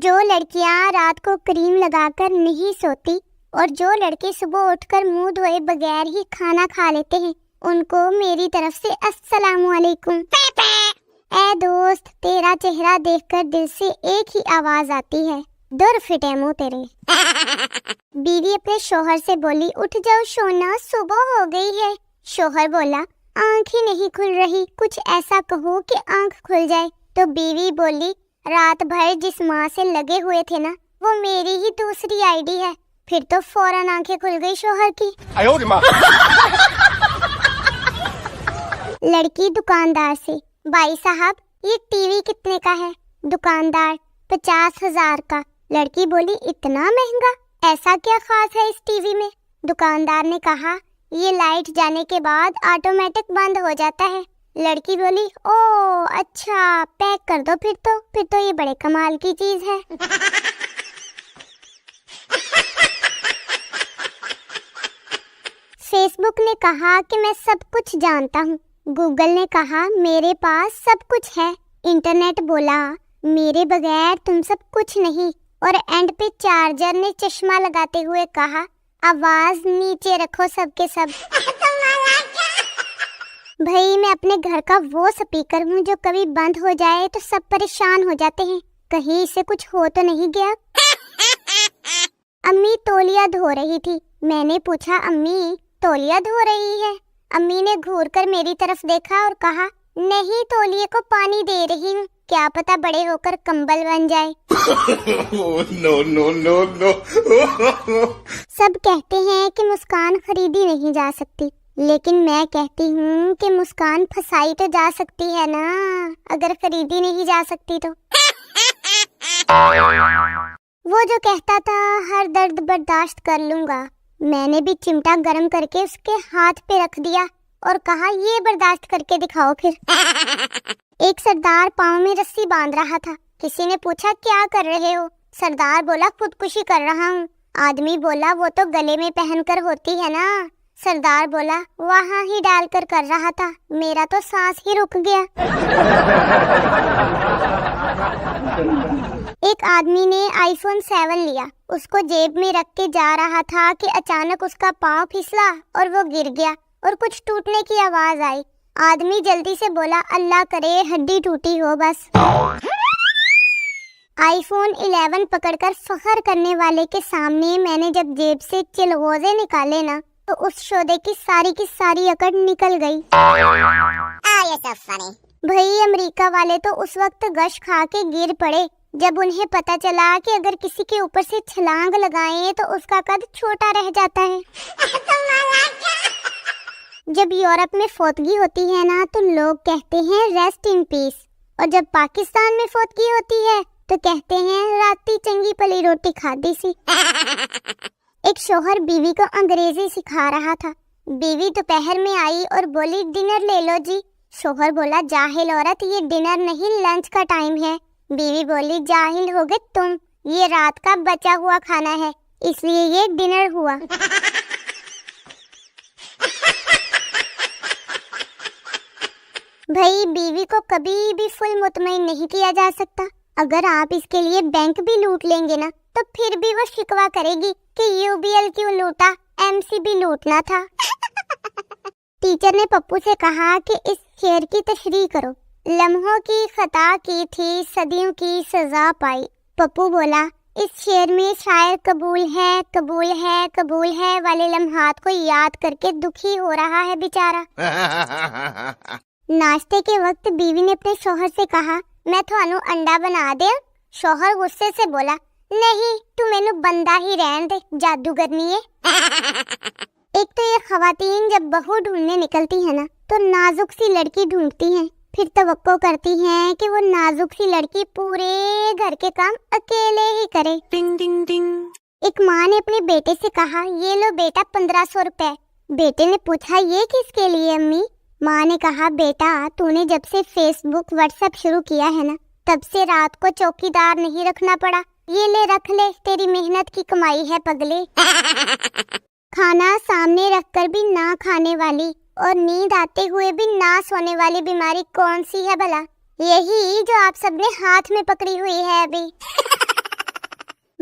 جو لڑکیاں رات کو کریم لگا کر نہیں سوتی اور جو لڑکے صبح اٹھ کر منہ دھوئے بغیر ہی کھانا کھا لیتے ہیں ان کو میری طرف سے السلام علیکم۔ اے دوست، تیرا چہرہ دیکھ کر دل سے ایک ہی آواز آتی ہے، در فٹے منہ تیرے۔ بیوی اپنے شوہر سے بولی، اٹھ جاؤ شونا، صبح ہو گئی ہے۔ شوہر بولا، آنکھ ہی نہیں کھل رہی، کچھ ایسا کہو کہ آنکھ کھل جائے۔ تو بیوی بولی، رات بھر جس ماں سے لگے ہوئے تھے نا، وہ میری ہی دوسری آئی ڈی ہے۔ پھر تو فوراً آنکھیں کھل گئی شوہر کی۔ لڑکی دکاندار سے، بھائی صاحب یہ ٹی وی کتنے کا ہے؟ دکاندار، 50,000 کا۔ لڑکی بولی، اتنا مہنگا، ایسا کیا خاص ہے اس ٹی وی میں؟ دکاندار نے کہا، یہ لائٹ جانے کے بعد آٹومیٹک بند ہو جاتا ہے۔ لڑکی بولی، او اچھا، پیک کر دو پھر تو یہ بڑے کمال کی چیز ہے۔ فیس بک نے کہا کہ میں سب کچھ جانتا ہوں۔ گوگل نے کہا میرے پاس سب کچھ ہے۔ انٹرنیٹ بولا میرے بغیر تم سب کچھ نہیں۔ اور اینڈ پہ چارجر نے چشمہ لگاتے ہوئے کہا، آواز نیچے رکھو سب کے سب۔ بھائی میں اپنے گھر کا وہ سپیکر ہوں جو کبھی بند ہو جائے تو سب پریشان ہو جاتے ہیں، کہیں اسے کچھ ہو تو نہیں گیا۔ امی تولیہ دھو رہی تھی۔ میں نے پوچھا، امی تولیہ دھو رہی ہے؟ امی نے گھور کر میری طرف دیکھا اور کہا، نہیں، تولیے کو پانی دے رہی ہوں، کیا پتا بڑے ہو کر کمبل بن جائے۔ سب کہتے ہیں کہ مسکان خریدی نہیں جا سکتی، لیکن میں کہتی ہوں کہ مسکان پھنسائی تو جا سکتی ہے نا، اگر خریدی نہیں جا سکتی تو۔ وہ جو کہتا تھا ہر درد برداشت کر لوں گا، میں نے بھی چمٹا گرم کر کے اس کے ہاتھ پہ رکھ دیا اور کہا، یہ برداشت کر کے دکھاؤ پھر۔ ایک سردار پاؤں میں رسی باندھ رہا تھا۔ کسی نے پوچھا، کیا کر رہے ہو؟ سردار بولا، خودکشی کر رہا ہوں۔ آدمی بولا، وہ تو گلے میں پہن کر ہوتی ہے نا۔ سردار بولا، وہاں ہی ڈال کر رہا تھا، میرا تو سانس ہی رک گیا۔ ایک آدمی نے آئی فون 7 لیا، اس کو جیب میں رکھ کے جا رہا تھا کہ اچانک اس کا پاؤں پھسلا اور وہ گر گیا اور کچھ ٹوٹنے کی آواز آئی۔ آدمی جلدی سے بولا، اللہ کرے ہڈی ٹوٹی ہو بس۔ آئی فون 11 پکڑ کر فخر کرنے والے کے سامنے میں نے جب جیب سے چلغوزے نکالے نا تو اس شودے کی ساری اکڑ نکل گئی۔ بھئی امریکہ والے تو اس وقت غش کھا کے گر پڑے جب انہیں پتا چلا کہ اگر کسی کے اوپر سے چھلانگ لگائیں تو اس کا قد چھوٹا رہ جاتا ہے۔ جب یورپ میں فوتگی ہوتی ہے نا تو لوگ کہتے ہیں ریسٹ ان پیس، اور جب پاکستان میں فوتگی ہوتی ہے تو کہتے ہیں راتی چنگی پلی روٹی کھادی سی۔ ایک شوہر بیوی کو انگریزی سکھا رہا تھا۔ بیوی دوپہر میں آئی اور بولی، ڈنر لے لو جی۔ شوہر بولا، جاہل عورت، یہ ڈنر نہیں لنچ کا ٹائم ہے۔ بیوی بولی، جاہل ہو گئے تم، یہ رات کا بچا ہوا کھانا ہے، اس لیے یہ ڈنر ہوا۔ بھائی بیوی کو کبھی بھی فل مطمئن نہیں کیا جا سکتا۔ اگر آپ اس کے لیے بینک بھی لوٹ لیں گے نا تو پھر بھی وہ شکوہ کرے گی کہ یو بی ایل کیوں لوٹا، ایم سی بھی لوٹنا تھا۔ ٹیچر نے پپو سے کہا کہ اس شعر کی تشریح کرو۔ لمحوں کی خطا کی تھی، صدیوں کی سزا پائی۔ پپو بولا، اس شعر میں شاعر قبول ہے والے لمحات کو یاد کر کے دکھی ہو رہا ہے بیچارہ۔ ناشتے کے وقت بیوی نے اپنے شوہر سے کہا، میں تھانوں انڈا بنا دیا؟ شوہر غصے سے بولا، نہیں، تو مینوں بندہ ہی رہن دے، جادوگرنی ہے۔ ایک تو یہ خواتین جب بہو ڈھونڈنے نکلتی ہیں نا تو نازک سی لڑکی ڈھونڈتی ہیں، پھر توقع کرتی ہیں کہ وہ نازک سی لڑکی پورے گھر کے کام اکیلے ہی کرے۔ ٹنگ ٹنگ ٹنگ۔ ایک ماں نے اپنے بیٹے سے کہا، یہ لو بیٹا 1500 روپے۔ بیٹے نے پوچھا، یہ کس کے لیے امی؟ ماں نے کہا، بیٹا تو نے جب سے فیس بک واٹس ایپ شروع کیا ہے نا تب سے رات کو چوکیدار نہیں رکھنا پڑا، یہ لے رکھ لے، تیری محنت کی کمائی ہے پگلے۔ کھانا سامنے رکھ کر بھی نہ کھانے والی اور نیند آتے ہوئے بھی نہ سونے والی بیماری کون سی ہے بھلا؟ یہی جو آپ سب نے ہاتھ میں پکڑی ہوئی ہے ابھی۔